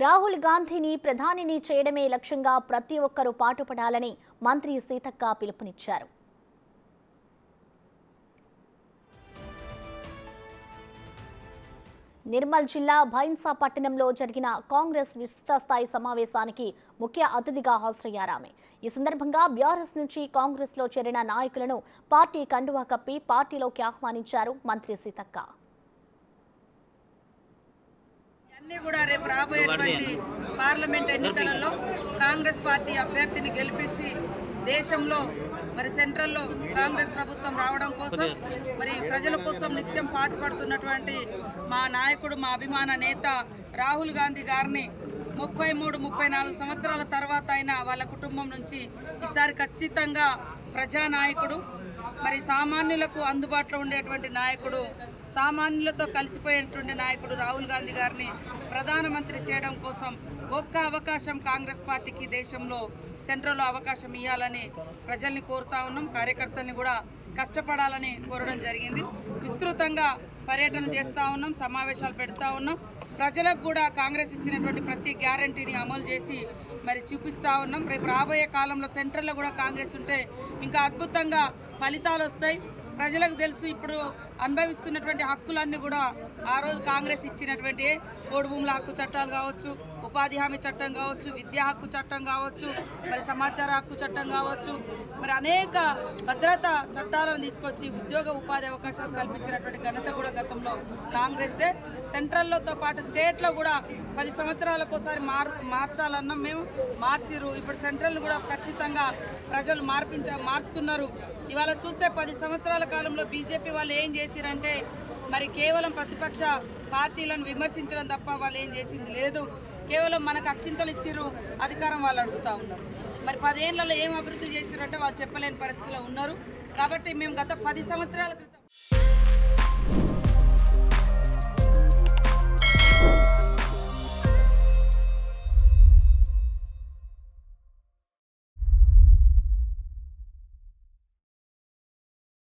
రాహుల్ గాంధీని ప్రధానిని చేయడమే లక్ష్యంగా ప్రతి ఒక్కరూ పాటుపడాలని మంత్రి సీతక్క పిలుపునిచ్చారు. నిర్మల్ జిల్లా భైన్సా పట్టణంలో జరిగిన కాంగ్రెస్ విస్తృత స్థాయి సమావేశానికి ముఖ్య అతిథిగా హాజరయ్యారామె. ఈ సందర్భంగా బీఆర్ఎస్ నుంచి కాంగ్రెస్ లో చేరిన నాయకులను పార్టీ కండువా కప్పి పార్టీలోకి ఆహ్వానించారు మంత్రి సీతక్క. అన్నీ కూడా రేపు రాబోయేటువంటి పార్లమెంట్ ఎన్నికలలో కాంగ్రెస్ పార్టీ అభ్యర్థిని గెలిపించి దేశంలో మరి సెంట్రల్లో కాంగ్రెస్ ప్రభుత్వం రావడం కోసం మరి ప్రజల కోసం నిత్యం పాటుపడుతున్నటువంటి మా నాయకుడు, మా అభిమాన నేత రాహుల్ గాంధీ గారిని 33-34 సంవత్సరాల తర్వాత అయినా వాళ్ళ కుటుంబం నుంచి ఈసారి ఖచ్చితంగా ప్రజానాయకుడు, మరి సామాన్యులకు అందుబాటులో ఉండేటువంటి నాయకుడు, సామాన్యులతో కలిసిపోయేటువంటి నాయకుడు రాహుల్ గాంధీ గారిని ప్రధానమంత్రి చేయడం కోసం ఒక్క అవకాశం కాంగ్రెస్ పార్టీకి దేశంలో సెంట్రల్లో అవకాశం ఇవ్వాలని ప్రజల్ని కోరుతా ఉన్నాం. కార్యకర్తల్ని కూడా కష్టపడాలని కోరడం జరిగింది. విస్తృతంగా పర్యటన చేస్తూ ఉన్నాం, సమావేశాలు పెడతా ఉన్నాం. ప్రజలకు కూడా కాంగ్రెస్ ఇచ్చినటువంటి ప్రతి గ్యారంటీని అమలు చేసి మరి చూపిస్తూ ఉన్నాం. రేపు రాబోయే కాలంలో సెంట్రల్లో కూడా కాంగ్రెస్ ఉంటే ఇంకా అద్భుతంగా ఫలితాలు వస్తాయి. ప్రజలకు తెలుసు ఇప్పుడు అనుభవిస్తున్నటువంటి హక్కులన్నీ కూడా ఆ రోజు కాంగ్రెస్ ఇచ్చినటువంటి ఓడు భూముల హక్కు చట్టాలు కావచ్చు, ఉపాధి హామీ చట్టం కావచ్చు, విద్యా హక్కు చట్టం కావచ్చు, మరి సమాచార హక్కు చట్టం కావచ్చు, మరి అనేక భద్రతా చట్టాలను తీసుకొచ్చి ఉద్యోగ ఉపాధి అవకాశాలు కల్పించినటువంటి ఘనత కూడా గతంలో కాంగ్రెస్దే. సెంట్రల్లోతో పాటు స్టేట్లో కూడా 10 సంవత్సరాలకు ఒకసారి మార్చాలన్నాం మేము, మార్చిరు. ఇప్పుడు సెంట్రల్ కూడా ఖచ్చితంగా ప్రజలు మారుస్తున్నారు. ఇవాళ చూస్తే 10 సంవత్సరాల కాలంలో బీజేపీ వాళ్ళు ఏం చేసిరంటే మరి కేవలం ప్రతిపక్ష పార్టీలను విమర్శించడం తప్ప వాళ్ళు ఏం చేసింది లేదు. కేవలం మనకు అక్షింతలు ఇచ్చిర్రు, అధికారం వాళ్ళు అడుగుతూ ఉన్నారు. మరి 10 ఏళ్లలో ఏం అభివృద్ధి చేసిరంటే వాళ్ళు చెప్పలేని పరిస్థితిలో ఉన్నారు. కాబట్టి మేము గత 10 సంవత్సరాల క్రితం